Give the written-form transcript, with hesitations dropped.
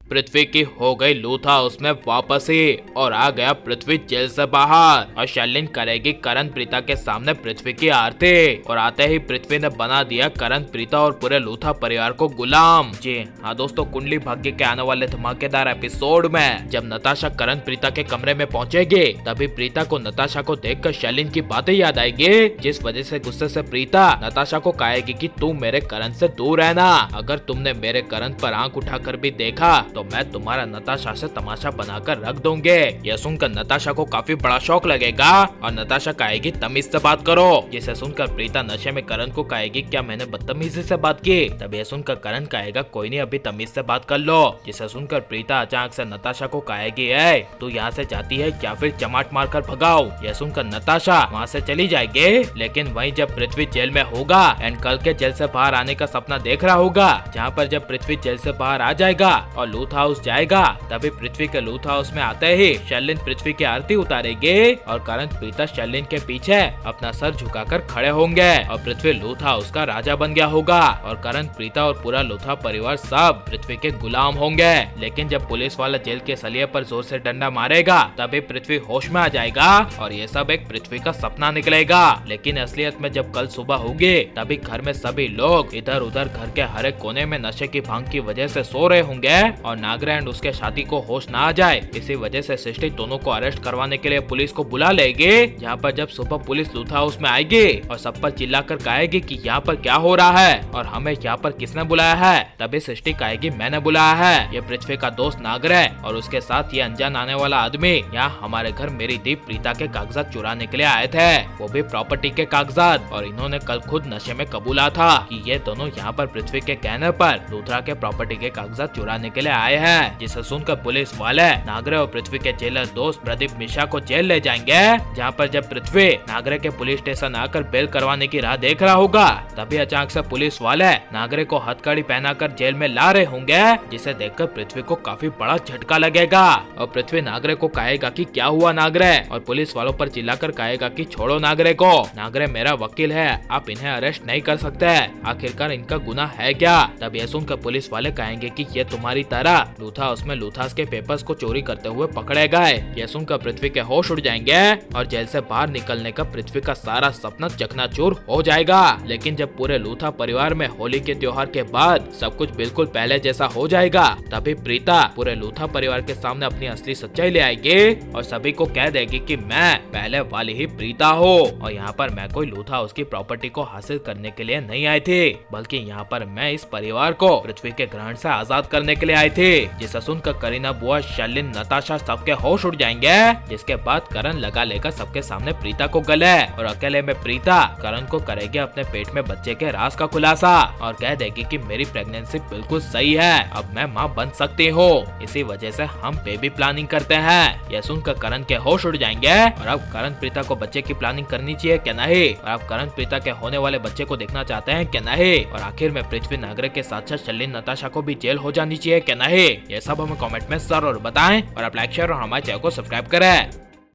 पृथ्वी की हो गई लूथा उसमें वापसी और आ गया पृथ्वी जेल से बाहर और शैलिन करेगी करण प्रीता के सामने पृथ्वी की आरती और आते ही पृथ्वी ने बना दिया करण प्रीता और पूरे लूथा परिवार को गुलाम। जी हाँ दोस्तों, कुंडली भाग्य के आने वाले धमाकेदार एपिसोड में जब नताशा करण प्रीता के कमरे में पहुंचेगी तभी प्रीता को नताशा को देखकर शैलिन की बातें याद आएगी, जिस वजह से गुस्से से प्रीता नताशा को कहेगी कि तू मेरे करण से दूर रहना, अगर तुमने मेरे करण पर आंख उठाकर भी देखा तो मैं तुम्हारा नताशा से तमाशा बनाकर रख दूंगे। यह सुनकर नताशा को काफी बड़ा शौक लगेगा और नताशा कहेगी तमीज से बात करो, जिसे सुनकर प्रीता नशे में करण को कहेगी क्या मैंने बदतमीजी से बात की। तब यह सुनकर करण कहेगा कोई नहीं, अभी तमीज से बात कर लो, जिसे सुनकर प्रीता अचानक से नताशा को कहेगी ए तू यहाँ से जाती है या फिर चमाट मार कर भगाओ। यह सुनकर नताशा वहाँ से चली जाएगी, लेकिन वहीं जब पृथ्वी जेल में होगा एंड कल के जेल से बाहर आने का सपना देख रहा होगा, जहाँ पर जब पृथ्वी जेल से बाहर आ जाएगा और लूथ हाउस जाएगा तभी पृथ्वी के लूथ हाउस में आते ही शैलिन पृथ्वी की आरती उतारेगी और करण प्रीता शैलिन के पीछे अपना सर झुकाकर खड़े होंगे और पृथ्वी लूथ हाउस का राजा बन गया होगा और करण प्रीता और पूरा लूथा परिवार सब पृथ्वी के गुलाम होंगे। लेकिन जब पुलिस वाला जेल के सलिए पर जोर से डंडा मारेगा तभी पृथ्वी होश में आ जाएगा और ये सब एक पृथ्वी का सपना निकलेगा। लेकिन असलियत में जब कल सुबह होगी तभी घर में सभी लोग इधर उधर घर के हर एक कोने में नशे की भांग की वजह से सो रहे होंगे और नागरायण उसके शादी को होश ना आ जाए, इसी वजह से सृष्टि दोनों को अरेस्ट करवाने के लिए पुलिस को बुला लेगी। जहाँ पर जब सुबह पुलिस लूथ हाउस में आएगी और सब पर चिल्लाकर कहेगी कि यहाँ पर क्या हो रहा है और हमें यहाँ पर किसने बुलाया है, तभी सृष्टि कहेगी मैंने बुलाया है, ये पृथ्वी का दोस्त नागर है और उसके साथ ये अनजान आने वाला आदमी यहाँ हमारे घर मेरी दी प्रीता के कागजात चुराने के लिए आए थे, वो भी प्रॉपर्टी के कागजात, और इन्होंने कल खुद नशे में कबूला था कि ये दोनों यहाँ पर पृथ्वी के कहने पर लूथरा के प्रॉपर्टी के कागजात चुराने के लिए आए हैं। जिसे सुनकर पुलिस वाले नागरे और पृथ्वी के जेलर दोस्त प्रदीप मिश्रा को जेल ले जाएंगे। जहाँ पर जब पृथ्वी नागरे के पुलिस स्टेशन आकर बेल करवाने की राह देख रहा होगा तभी अचानक से पुलिस वाले नागरे को हथकड़ी पहनाकर जेल में ला रहे होंगे, जिसे देखकर पृथ्वी को काफी बड़ा झटका लगेगा और पृथ्वी नागरे को कहेगा कि क्या हुआ नागरे, और पुलिस वालों पर चिल्लाकर कहेगा कि छोड़ो नागरे को, नागरे मेरा वकील है, आप इन्हें अरेस्ट नहीं कर सकते, आखिरकार इनका गुनाह है क्या। तब यह सुनकर पुलिस वाले कहेंगे कि ये तुम्हारी तरह लूथा उसमें लूथास के पेपर्स को चोरी करते हुए पकड़े गए। यह सुनकर पृथ्वी के होश उड़ जाएंगे और जेल से बाहर निकलने का पृथ्वी का सारा सपना चकनाचूर हो जाएगा। लेकिन जब पूरे लूथा परिवार में होली के त्योहार के बाद सब कुछ बिल्कुल पहले जैसा हो जाएगा तभी प्रीता पूरे लूथा परिवार के सामने अपनी असली सच्चाई ले आएगी और सभी को कह देगी कि मैं पहले वाली ही प्रीता हूँ और यहाँ पर मैं कोई लूथा उसकी प्रॉपर्टी को हासिल करने के लिए नहीं आई थी, बल्कि यहाँ पर मैं इस परिवार को पृथ्वी के ग्रहण से आजाद करने के लिए आई थी। जिसे सुनकर करीना बुआ, शैलिन, नताशा सबके होश उड़ जाएंगे। जिसके बाद करण लगा लेकर सबके सामने प्रीता को गले और अकेले में प्रीता करण को करेगी अपने पेट में बच्चे के राज का खुलासा और कह देगी कि मेरी प्रेगनेंसी बिल्कुल सही है, अब मैं माँ बन सकती हूँ, इसी वजह से हम बेबी प्लानिंग करते हैं। यह सुनकर करण के होश उड़ जाएंगे और अब करण प्रीता को बच्चे की प्लानिंग करनी चाहिए क्या नहीं, और अब करण प्रीता के होने वाले बच्चे को देखना चाहते हैं क्या नहीं, और आखिर में पृथ्वी नागरे के साथ साथ शैलिन, नताशा को भी जेल हो जानी चाहिए क्या नहीं। ये सब हमें कमेंट में जरूर बताएं और आप लाइक शेयर और हमारे चैनल को सब्सक्राइब करें।